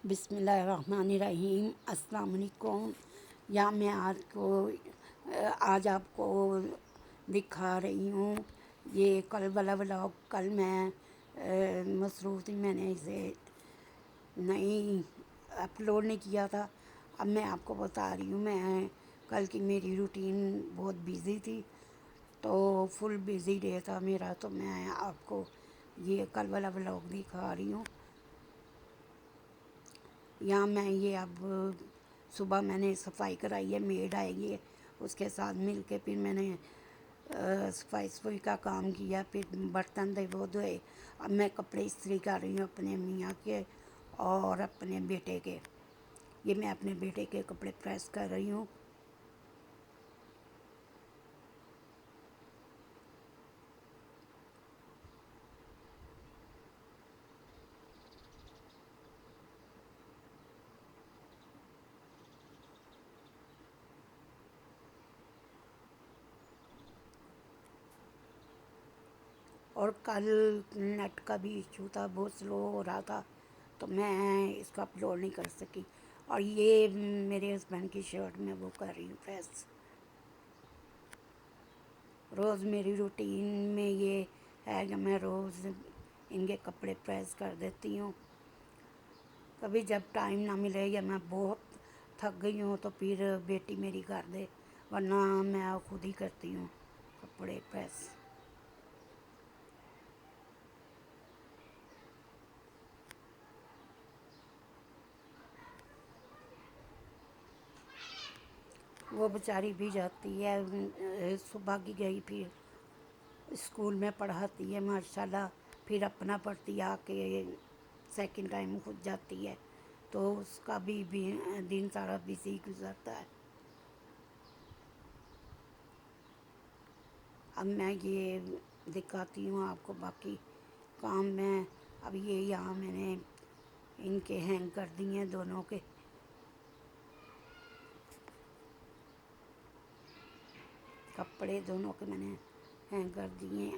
بسم اللہ الرحمن الرحیم۔ السلام علیکم۔ میں آج آپ کو دکھا رہی ہوں یہ کل والا ولاگ۔ کل میں مصروف تھی، میں نے اسے نہیں اپلوڈ نہیں کیا تھا۔ اب میں آپ کو بتا رہی ہوں، میں کل کی میری روٹین بہت بیزی تھی، تو فل بیزی ڈے تھا میرا، تو میں آپ کو یہ کل والا ولاگ دکھا رہی ہوں۔ میں یہ اب صبح میں نے صفائی کرائی ہے، میڈ آئے گی، اس کے ساتھ مل کے پھر میں نے صفائی کا کام کیا، پھر برتن تھے وہ دھوئے۔ اب میں کپڑے استری کر رہی ہوں اپنے میاں کے اور اپنے بیٹے کے۔ یہ میں اپنے بیٹے کے کپڑے پریس کر رہی ہوں۔ اور کل نیٹ کا بھی ایشو تھا، بہت سلو ہو رہا تھا، تو میں اس کو اپلوڈ نہیں کر سکی۔ اور یہ میرے ہسبینڈ کی شرٹ میں وہ کر رہی ہوں پریس۔ روز میری روٹین میں یہ ہے کہ میں روز ان کے کپڑے پریس کر دیتی ہوں۔ کبھی جب ٹائم نہ ملے یا میں بہت تھک گئی ہوں تو پھر بیٹی میری کر دے، ورنہ میں خود ہی کرتی ہوں کپڑے پریس۔ وہ بیچاری بھی جاتی ہے، صبح کی گئی، پھر اسکول میں پڑھاتی ہے ماشاءاللہ، پھر اپنا پڑھتی آ کے سیکنڈ ٹائم خود جاتی ہے، تو اس کا بھی دن سارا بزی گزرتا ہے۔ اب میں یہ دکھاتی ہوں آپ کو باقی کام میں۔ اب یہ یہاں میں نے ان کے ہینگ کر دیے ہیں، دونوں کے کپڑے دونوں کے میں نے ہینگ کر دیے ہیں۔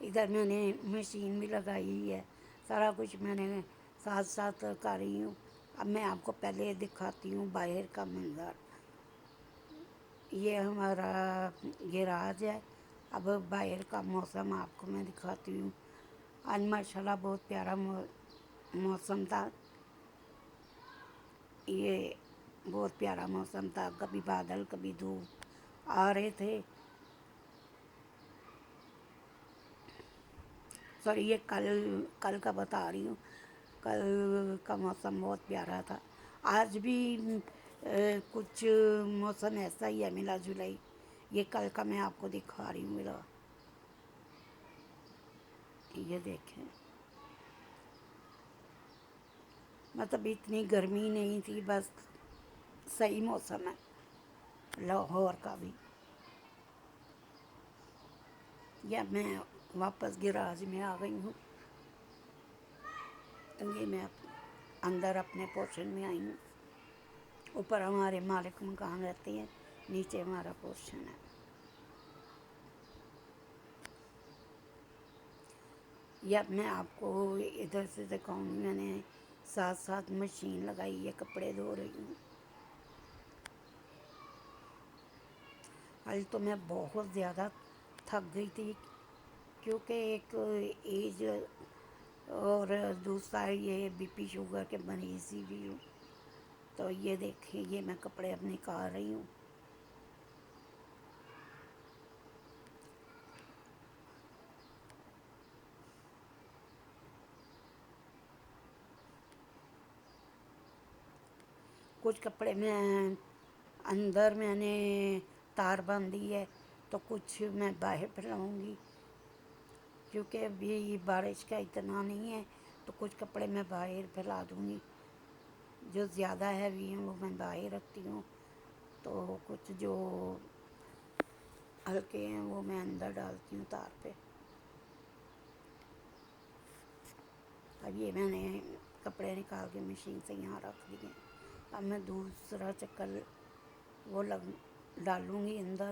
ادھر میں نے مشین بھی لگائی ہے، سارا کچھ میں نے ساتھ ساتھ کر رہی ہوں۔ اب میں آپ کو پہلے دکھاتی ہوں باہر کا منظر۔ یہ ہمارا گیراج ہے۔ اب باہر کا موسم آپ کو میں دکھاتی ہوں۔ آج ماشاءاللہ بہت پیارا موسم تھا، یہ بہت پیارا موسم تھا، کبھی بادل کبھی دھوپ آ رہے تھے۔ سوری، یہ کل کا بتا رہی ہوں، کل کا موسم بہت پیارا تھا۔ آج بھی کچھ موسم ایسا ہی ہے، ملا جلا ہی۔ یہ کل کا میں آپ کو دکھا رہی ہوں میرا، یہ دیکھیں، مطلب اتنی گرمی نہیں تھی، بس صحیح موسم ہے لاہور کا بھی۔ یا میں واپس گیراج میں آ گئی ہوں، یہ میں اندر اپنے پورشن میں آئی ہوں۔ اوپر ہمارے مالک مکان رہتے ہیں، نیچے ہمارا پورشن ہے۔ یا میں آپ کو ادھر سے دکھاؤں، میں نے ساتھ ساتھ مشین لگائی ہے، کپڑے دھو رہی ہوں۔ آج تو میں بہت زیادہ تھک گئی تھی، کیونکہ ایک ایج اور دوسرا یہ بی پی شوگر کے مریض بھی ہوں، تو یہ دیکھیں، یہ میں کپڑے اب نکال رہی ہوں۔ کچھ کپڑے میں اندر میں نے تار باندھی ہے، تو کچھ میں باہر پھیلاؤں گی، کیونکہ ابھی بارش کا اتنا نہیں ہے، تو کچھ کپڑے میں باہر پھیلا دوں گی۔ جو زیادہ ہیوی ہیں وہ میں باہر رکھتی ہوں، تو کچھ جو ہلکے ہیں وہ میں اندر ڈالتی ہوں تار پہ۔ اب یہ میں نے کپڑے نکال کے مشین سے یہاں رکھ دیے۔ اب میں دوسرا چکر وہ ڈالوں گی اندر۔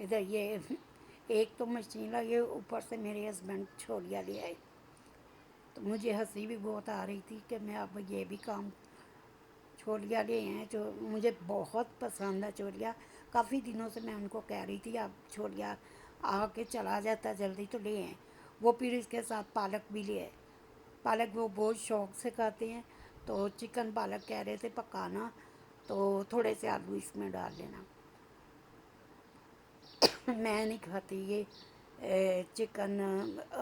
ادھر یہ ایک تو مشین لگی، اوپر سے میرے ہسبینڈ چھولیا لے آئے، تو مجھے ہنسی بھی بہت آ رہی تھی کہ میں اب یہ بھی کام، چھولیا لے ہیں جو مجھے بہت پسند ہے چھولیا، کافی دنوں سے میں ان کو کہہ رہی تھی اب چھولیا آ کے چلا جاتا جلدی تو لے آئیں، وہ پھر اس کے ساتھ پالک بھی لے آئے، پالک وہ بہت شوق سے کھاتے ہیں، تو چکن پالک کہہ رہے تھے پکانا، تو تھوڑے سے آلو اس میں ڈال لینا۔ میں نہیں کھاتی یہ چکن،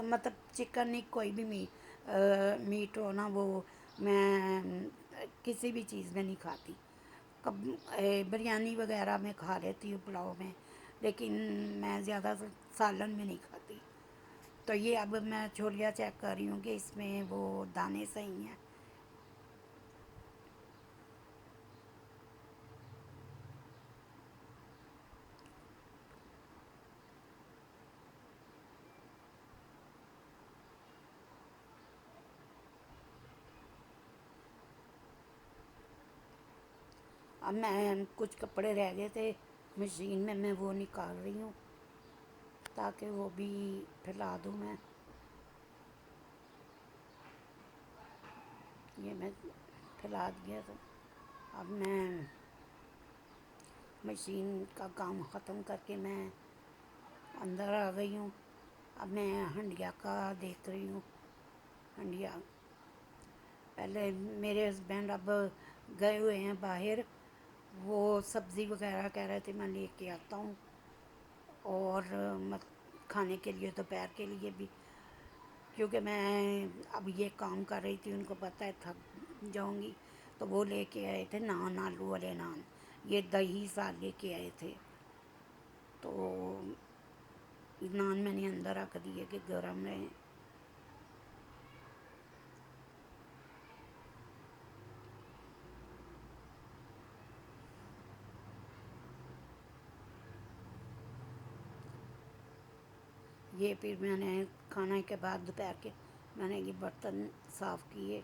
مطلب چکن نہیں، کوئی بھی میٹ ہو نا، وہ میں کسی بھی چیز میں نہیں کھاتی، کب بریانی وغیرہ میں کھا لیتی ہوں، پلاؤ میں، لیکن میں زیادہ سالن میں نہیں کھاتی۔ تو یہ اب میں چھولیا چیک کر رہی ہوں کہ اس میں وہ دانے صحیح ہیں۔ اب میں کچھ کپڑے رہ گئے تھے مشین میں وہ نکال رہی ہوں تاکہ وہ بھی پھیلا دوں میں، یہ میں پھیلا دیا تو اب میں مشین کا کام ختم کر کے میں اندر آ گئی ہوں، اب میں ہنڈیا کا دیکھ رہی ہوں، ہنڈیا پہلے میرے ہسبینڈ اب گئے ہوئے ہیں باہر، وہ سبزی وغیرہ کہہ رہے تھے میں لے کے آتا ہوں، اور کھانے کے لیے دوپہر کے لیے بھی، کیونکہ میں اب یہ کام کر رہی تھی، ان کو پتہ ہے تھک جاؤں گی، تو وہ لے کے آئے تھے نان، آلو والے نان، یہ دہی ساتھ لے کے آئے تھے، تو نان میں نے اندر رکھ دیے کہ گرم رہیں۔ یہ پھر میں نے کھانے کے بعد دوپہر کے میں نے یہ برتن صاف کیے،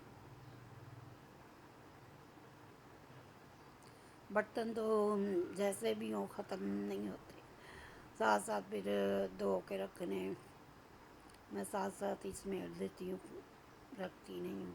برتن تو جیسے بھی ہوں ختم نہیں ہوتے، ساتھ ساتھ پھر دھو کے رکھنے، میں ساتھ ساتھ ہی سمیٹ دیتی ہوں، رکھتی نہیں ہوں۔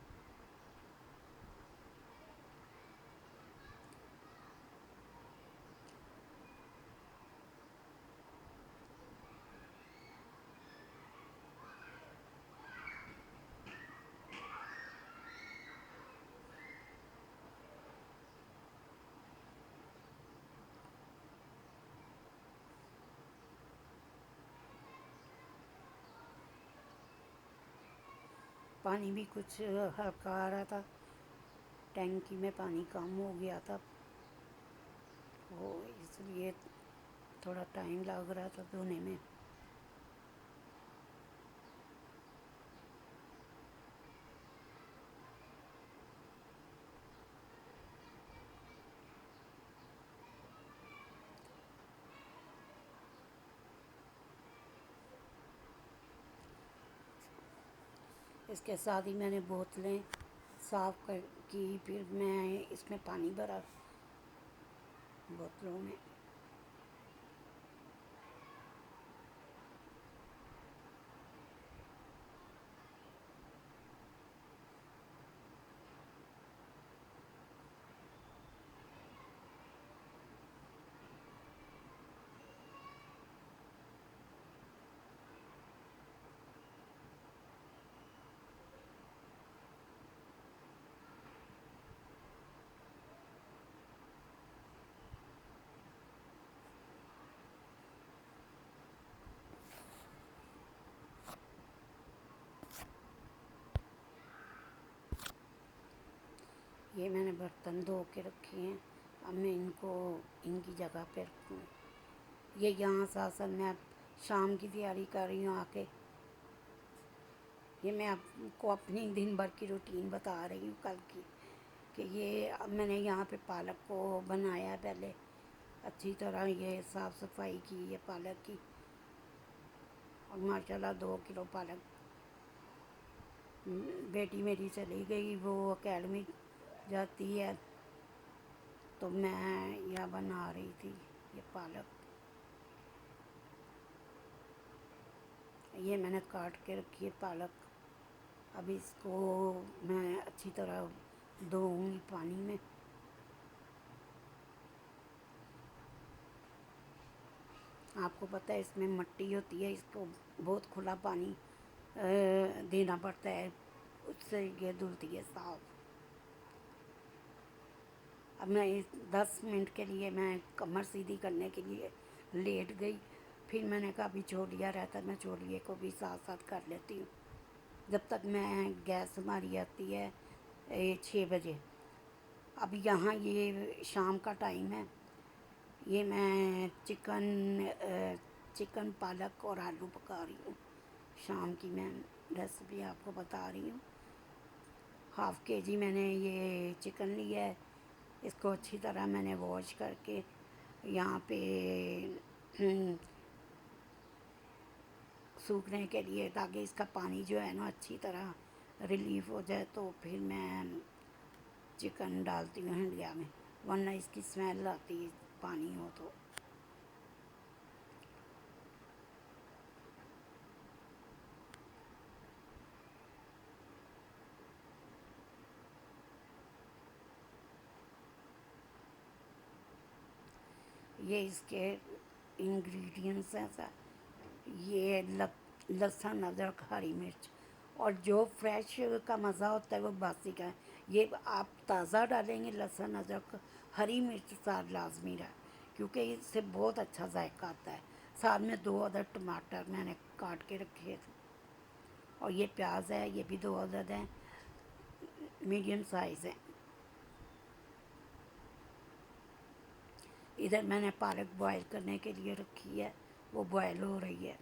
پانی بھی کچھ ہلکا آ رہا تھا، ٹینکی میں پانی کم ہو گیا تھا، وہ اس لیے تھوڑا ٹائم لگ رہا تھا دھونے میں۔ اس کے ساتھ ہی میں نے بوتلیں صاف کی، پھر میں اس میں پانی بھرا بوتلوں میں۔ یہ میں نے برتن دھو کے رکھے ہیں، اب میں ان کو ان کی جگہ پہ رکھوں، یہ یہاں ساتھ ساتھ میں اب شام کی تیاری کر رہی ہوں آ کے، یہ میں آپ کو اپنی دن بھر کی روٹین بتا رہی ہوں کل کی، کہ یہ اب میں نے یہاں پہ پالک کو بنایا ہے، پہلے اچھی طرح یہ صاف صفائی کی ہے پالک کی، اور ماشاءاللہ 2 کلو پالک، بیٹی میری چلی گئی، وہ اکیڈمی جاتی ہے، تو میں یہ بنا رہی تھی یہ پالک، یہ میں نے کاٹ کے رکھی ہے پالک. اب اس کو میں اچھی طرح دھوؤں گی پانی میں. آپ کو پتہ ہے اس میں مٹی ہوتی ہے، اس کو بہت کھلا پانی دینا پڑتا ہے، اس سے یہ دھلتی ہے صاف. اب میں 10 منٹ کے لیے میں کمر سیدھی کرنے کے لیے لیٹ گئی. پھر میں نے کہا ابھی چھولیا رہتا ہے، میں چھولیے کو بھی ساتھ ساتھ کر لیتی ہوں جب تک میں گیس ہماری آتی ہے 6 بجے. اب یہاں یہ شام کا ٹائم ہے. یہ میں چکن پالک اور آلو پکا رہی ہوں. شام کی میں ریسیپی آپ کو بتا رہی ہوں. 1/2 kg میں نے یہ چکن لیا ہے. اس کو اچھی طرح میں نے واش کر کے یہاں پہ سوکھنے کے لیے، تاکہ اس کا پانی جو ہے نا اچھی طرح ریلیف ہو جائے. تو پھر میں چکن ڈالتی ہوں ہنڈیا میں، ورنہ اس کی اسمیل آتی ہے پانی ہو تو. یہ اس کے انگریڈینٹس ہیں سر. یہ لہسن، ادرک، ہری مرچ، اور جو فریش کا مزہ ہوتا ہے وہ باسی کا ہے. یہ آپ تازہ ڈالیں گے لہسن، ادرک، ہری مرچ ساتھ لازمی رہے، کیونکہ اس سے بہت اچھا ذائقہ آتا ہے. ساتھ میں 2 عدد ٹماٹر میں نے کاٹ کے رکھے تھے، اور یہ پیاز ہے، یہ بھی 2 عدد ہیں، میڈیم سائز ہے. ادھر میں نے پالک بوائل کرنے کے لیے رکھی ہے، وہ بوائل ہو رہی ہے.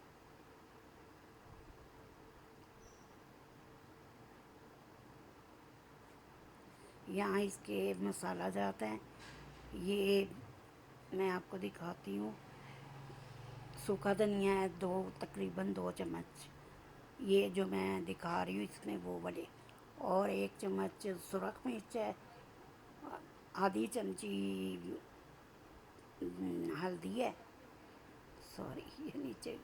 یہاں اس کے مسالہ جات ہیں، یہ میں آپ کو دکھاتی ہوں. سوکھا دھنیا ہے تقریباً 2 چمچ، یہ جو میں دکھا رہی ہوں اس میں وہ والے. اور 1 چمچ سرخ مرچ ہے، آدھی چمچی ہلدی ہے، سوری یہ نیچے.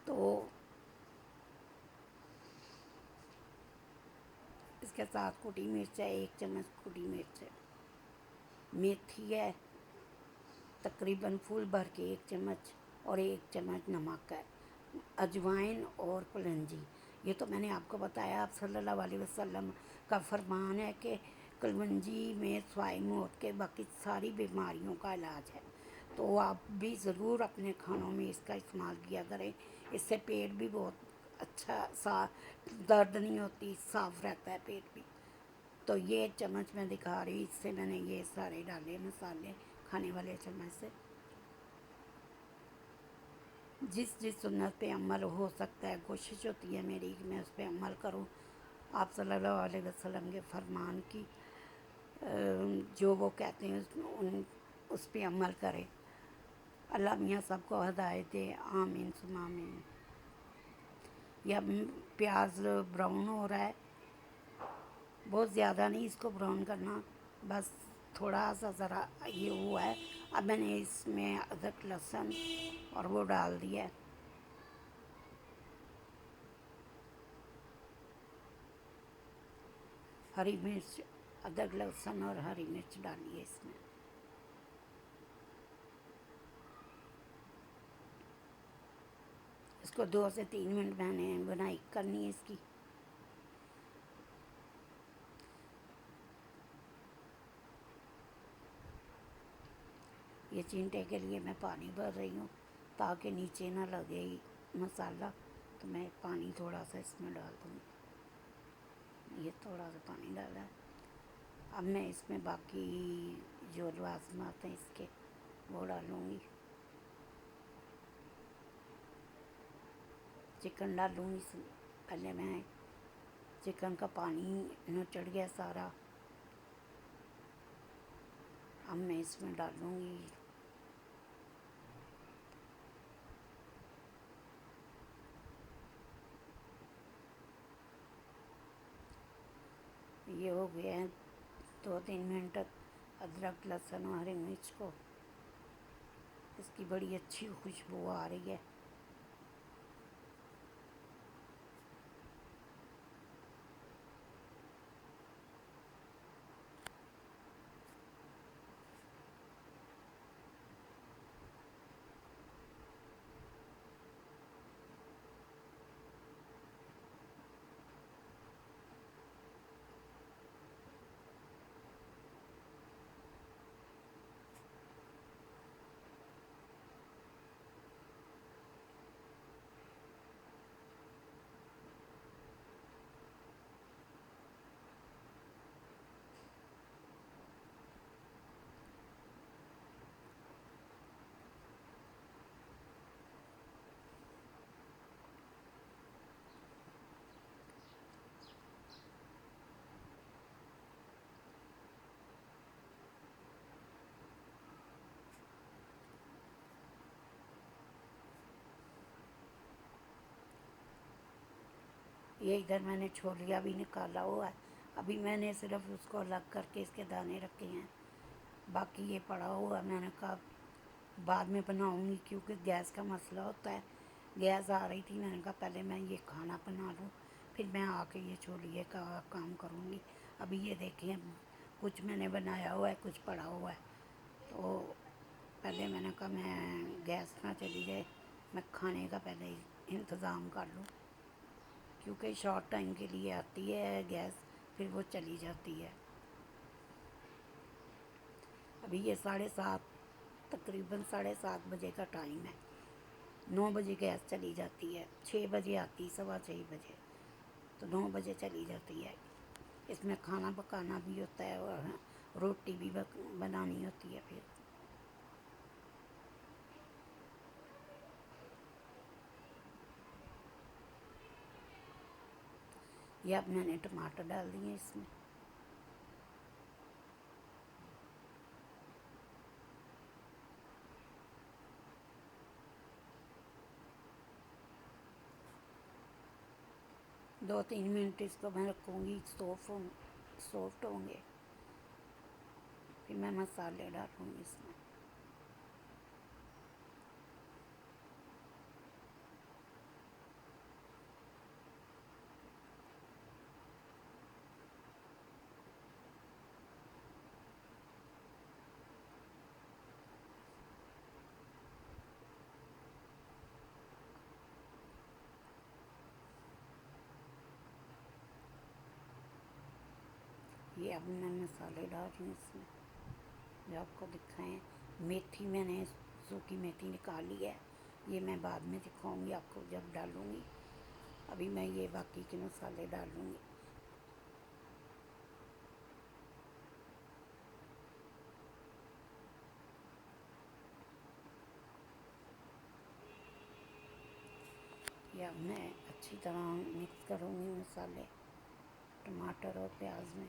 تو اس کے ساتھ کٹی مرچ ہے، 1 چمچ کٹی مرچ ہے. میتھی ہے تقریباً فل بھر کے 1 چمچ، اور 1 چمچ نمک ہے. اجوائن اور کلونجی، یہ تو میں نے آپ کو بتایا. آپ صلی اللہ علیہ وسلم کا فرمان ہے کہ کلونجی میں سوائے موت کے باقی ساری بیماریوں کا علاج ہے. تو آپ بھی ضرور اپنے کھانوں میں اس کا استعمال کیا کریں. اس سے پیٹ بھی بہت اچھا درد نہیں ہوتی، صاف رہتا ہے پیٹ بھی. تو یہ 1 چمچ میں دکھا رہی، اس سے میں نے یہ سارے ڈالے مسالے کھانے والے چمچ سے. جس سنت پہ عمل ہو سکتا ہے، کوشش ہوتی ہے میری کہ میں اس پہ عمل کروں. آپ صلی اللہ علیہ وسلم کے فرمان کی جو وہ کہتے ہیں اس پہ عمل کرے. اللہ میاں سب کو ہدایت دے، آمین ثم آمین. یا پیاز براؤن ہو رہا ہے، بہت زیادہ نہیں اس کو براؤن کرنا، بس تھوڑا سا ذرا یہ ہوا ہے. اب میں نے اس میں ادرک، لہسن اور وہ ڈال دیا ہے. ہری مرچ، ادرک، لہسن اور ہری مرچ ڈالیے اس میں. اس کو 2 سے 3 منٹ میں نے بنائی کرنی ہے اس کی. یہ چینٹے کے لیے میں پانی بھر رہی ہوں تاکہ نیچے نہ لگے مسالہ. تو میں پانی تھوڑا سا اس میں ڈال دوں گی. یہ تھوڑا سا پانی ڈالا ہے. اب میں اس میں باقی جو لوازمات ہیں اس کے وہ ڈالوں گی. چکن ڈالوں گی اس میں. پہلے میں چکن کا پانی نچڑ گیا سارا. اب میں اس میں ڈالوں گی یہ ہو گیا ہے 2-3 منٹ. ادرک، لہسن اور ہری مرچ کو اس کی بڑی اچھی خوشبو آ رہی ہے. یہ ادھر میں نے چھولیا بھی نکالا ہوا ہے، ابھی میں نے صرف اس کو الگ کر کے اس کے دانے رکھے ہیں، باقی یہ پڑا ہوا میں نے کہا بعد میں بناؤں گی کیونکہ گیس کا مسئلہ ہوتا ہے۔ گیس آ رہی تھی، میں نے کہا پہلے میں یہ کھانا بنا لوں پھر میں آ کے یہ چھولیے کا کام کروں گی۔ ابھی یہ دیکھیں کچھ میں نے بنایا ہوا ہے، کچھ پڑا ہوا ہے، تو پہلے میں نے کہا میں گیس نہ چلی جائے، میں کھانے کا پہلے انتظام کر لوں، کیونکہ شارٹ ٹائم کے لیے آتی ہے گیس، پھر وہ چلی جاتی ہے۔ ابھی یہ 7:30 تقریباً 7:30 بجے کا ٹائم ہے، 9 بجے گیس چلی جاتی ہے، 6 بجے آتی، 6:15 بجے، تو 9 بجے چلی جاتی ہے۔ اس میں کھانا پکانا بھی ہوتا ہے اور روٹی بھی بنانی ہوتی ہے۔ پھر یہ اب میں نے ٹماٹر ڈال دیے اس میں، 2-3 منٹ اس کو میں رکھوں گی، سافٹ ہوں گے، پھر میں مسالے ڈالوں گی اس میں۔ یہ اب میں مسالے ڈال رہی ہوں اس میں، جو آپ کو دکھائیں۔ میتھی میں نے سوکھی میتھی نکالی ہے، یہ میں بعد میں دکھاؤں گی آپ کو جب ڈالوں گی، ابھی میں یہ باقی کے مسالے ڈالوں گی۔ یہ اب میں اچھی طرح مکس کروں گی مسالے ٹماٹر اور پیاز میں۔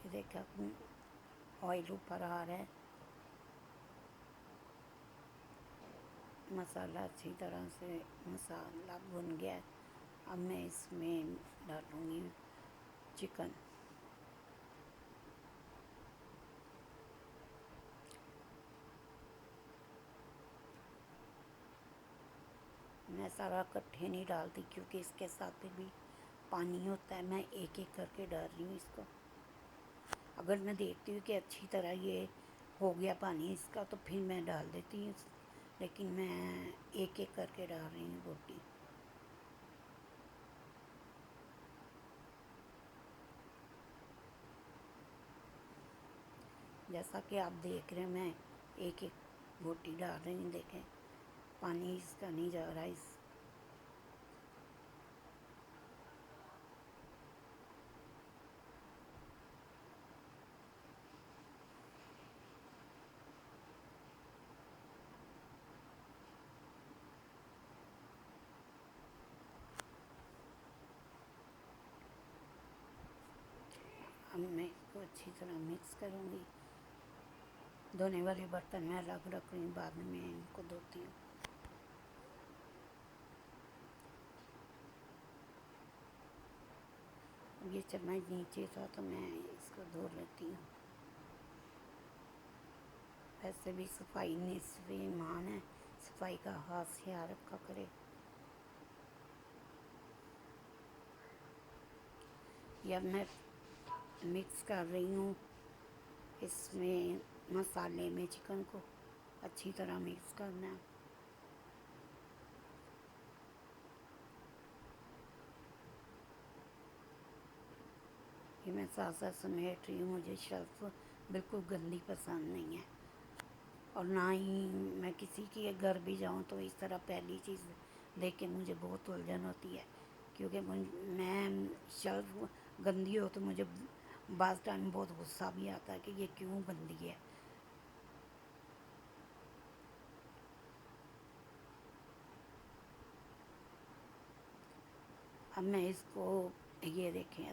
یہ دیکھا آئل اوپر آ رہا ہے، مسالہ اچھی طرح سے مسالہ بھن گیا ہے۔ اب میں اس میں ڈالوں گی چکن۔ میں سارا کٹھے نہیں ڈالتی کیونکہ اس کے ساتھ بھی پانی ہوتا ہے، میں ایک ایک کر کے ڈال رہی ہوں اس کو۔ اگر میں دیکھتی ہوں کہ اچھی طرح یہ ہو گیا پانی اس کا تو پھر میں ڈال دیتی ہوں، لیکن میں ایک ایک کر کے ڈال رہی ہوں بوٹی۔ جیسا کہ آپ دیکھ رہے ہیں میں ایک ایک بوٹی ڈال رہی ہوں، دیکھیں پانی اس کا نہیں جا رہا اس۔ اب میں اس کو اچھی طرح مکس کروں گی۔ دھونے والے برتن میں الگ رکھ رہی ہوں، بعد میں ان کو دھوتی ہوں۔ یہ چمچ نیچے تھا تو میں اس کو دھو لیتی ہوں۔ ویسے بھی صفائی نصف ایمان ہے، صفائی کا خاص خیال رکھا کرے۔ یہ اب میں مکس کر رہی ہوں اس میں مسالے میں، چکن کو اچھی طرح مکس کرنا ہے۔ یہ میں ساتھ ساتھ سمیٹ رہی ہوں، مجھے شیلف بالکل گندی پسند نہیں ہے۔ اور نہ ہی میں کسی کے گھر بھی جاؤں تو اس طرح پہلی چیز دیکھ کے مجھے بہت الجھن ہوتی ہے، کیونکہ میں شیلف گندی ہو تو مجھے بعض ٹائم بہت غصہ بھی آتا ہے کہ یہ کیوں گندی ہے۔ اب میں اس کو، یہ دیکھیں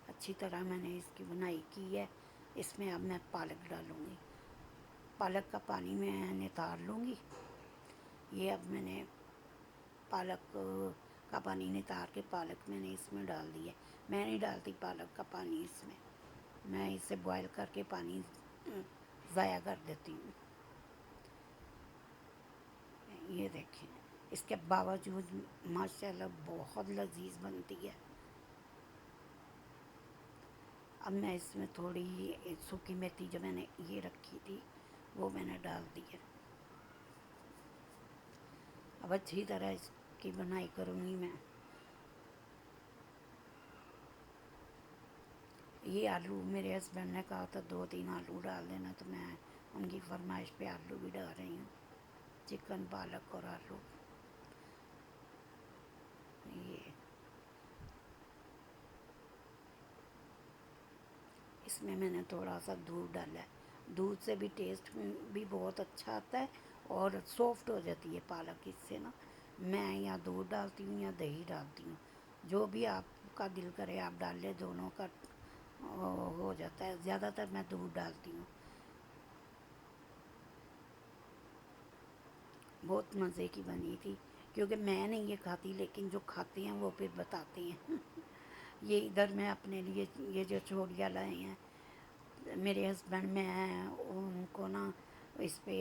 اچھی طرح میں نے اس کی بنائی کی ہے۔ اس میں اب میں پالک ڈالوں گی، پالک کا پانی میں نتار لوں گی۔ یہ اب میں نے پالک کا پانی نتار کے پالک میں نے اس میں ڈال دی ہے۔ میں نہیں ڈالتی پالک کا پانی اس میں اسے بوائل کر کے پانی ضائع کر دیتی ہوں۔ یہ دیکھیں، اس کے باوجود ماشاءاللہ بہت لذیذ بنتی ہے۔ اب میں اس میں تھوڑی سوکھی میتھی جو میں نے یہ رکھی تھی وہ میں نے ڈال دی ہے۔ اب اچھی طرح اس کی بنائی کروں گی میں۔ یہ آلو میرے ہسبینڈ نے کہا تھا 2-3 آلو ڈال دینا، تو میں ان کی فرمائش پہ آلو بھی ڈال رہی ہوں، چکن، پالک اور آلو۔ یہ اس میں نے تھوڑا سا دودھ ڈالا ہے، دودھ سے بھی ٹیسٹ بھی بہت اچھا آتا ہے اور سافٹ ہو جاتی ہے پالک اس سے نا۔ میں یا دودھ ڈالتی ہوں یا دہی ڈالتی ہوں، جو بھی آپ کا دل کرے آپ ڈال لیں، دونوں کا ہو جاتا ہے۔ زیادہ تر میں دودھ ڈالتی ہوں۔ بہت مزے کی بنی تھی، کیونکہ میں نہیں یہ کھاتی، لیکن جو کھاتے ہیں وہ پھر بتاتے ہیں۔ یہ ادھر میں اپنے لیے یہ جو چوڑیاں لائے ہیں میرے ہسبینڈ، میں ان کو نا اس پہ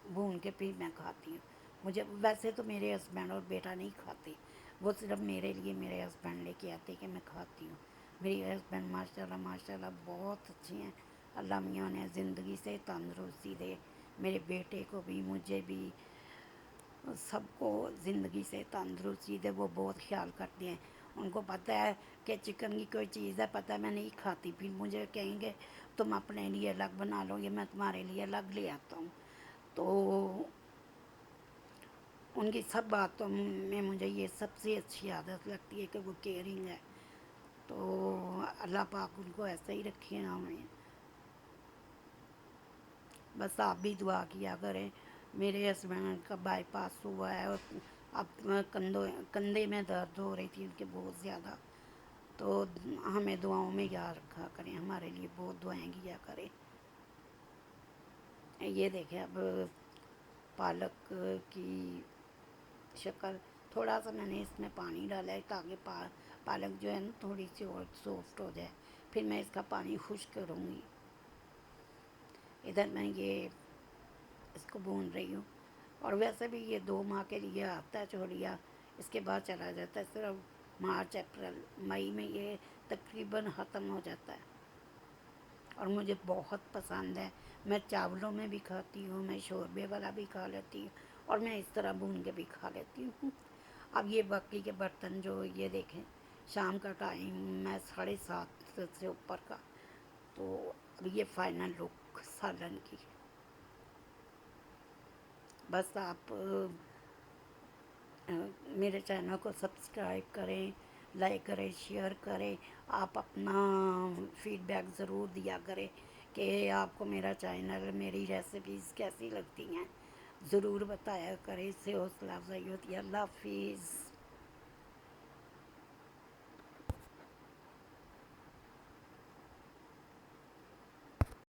بھون کے پھر میں کھاتی ہوں۔ مجھے ویسے تو میرے ہسبینڈ اور بیٹا نہیں کھاتے، وہ صرف میرے لیے میرے ہسبینڈ لے کے آتے کہ میں کھاتی ہوں۔ میری ہسبینڈ ماشاءاللہ ماشاءاللہ بہت اچھی ہیں، اللہ میاں نے زندگی سے تندرستی دے، میرے بیٹے کو بھی، مجھے بھی، سب کو زندگی سے تندرستی دے۔ وہ بہت خیال کرتے ہیں، ان کو پتہ ہے کہ چکن کی کوئی چیز ہے، پتہ ہے میں نہیں کھاتی، پھر مجھے کہیں گے تم اپنے لیے الگ بنا لو، یہ میں تمہارے لیے الگ لے آتا ہوں۔ تو ان کی سب باتوں میں مجھے یہ سب سے اچھی عادت لگتی ہے کہ وہ کیئرنگ ہے۔ تو اللہ پاک ان کو ایسا ہی رکھے ہمیں۔ بس آپ بھی دعا کیا کریں۔ میرے ہسبینڈ کا بائی پاس ہوا ہے اور اب کندھے میں درد ہو رہی تھی ان کے بہت زیادہ، تو ہمیں دعاؤں میں یاد رکھا کریں، ہمارے لیے بہت دعائیں کیا کریں۔ یہ دیکھیں اب پالک کی شکل، تھوڑا سا میں نے اس میں پانی ڈالا ہے تاکہ پالک جو ہے نا تھوڑی سی اور سافٹ ہو جائے، پھر میں اس کا پانی خشک کروں گی۔ ادھر میں یہ اس کو بھون رہی ہوں، اور ویسے بھی یہ 2 ماہ کے لیے آتا ہے چوڑیا، اس کے بعد چلا جاتا ہے، صرف مارچ اپریل مئی میں یہ تقریباً ختم ہو جاتا ہے۔ اور مجھے بہت پسند ہے، میں چاولوں میں بھی کھاتی ہوں، میں شوربے والا بھی کھا لیتی ہوں، اور میں اس طرح بھون کے بھی کھا لیتی ہوں۔ اب یہ باقی کے برتن جو یہ دیکھیں، شام کا ٹائم میں 7:30 سے اوپر کا، تو اب یہ فائنل لک سالن کی۔ بس آپ میرے چینل کو سبسکرائب کریں، لائک کریں، شیئر کریں۔ آپ اپنا فیڈ بیک ضرور دیا کریں کہ آپ کو میرا چینل، میری ریسیپیز کیسی لگتی ہیں، ضرور بتایا کریں، اس سے حوصلہ افزائی ہوتی ہے۔ اللہ حافظ۔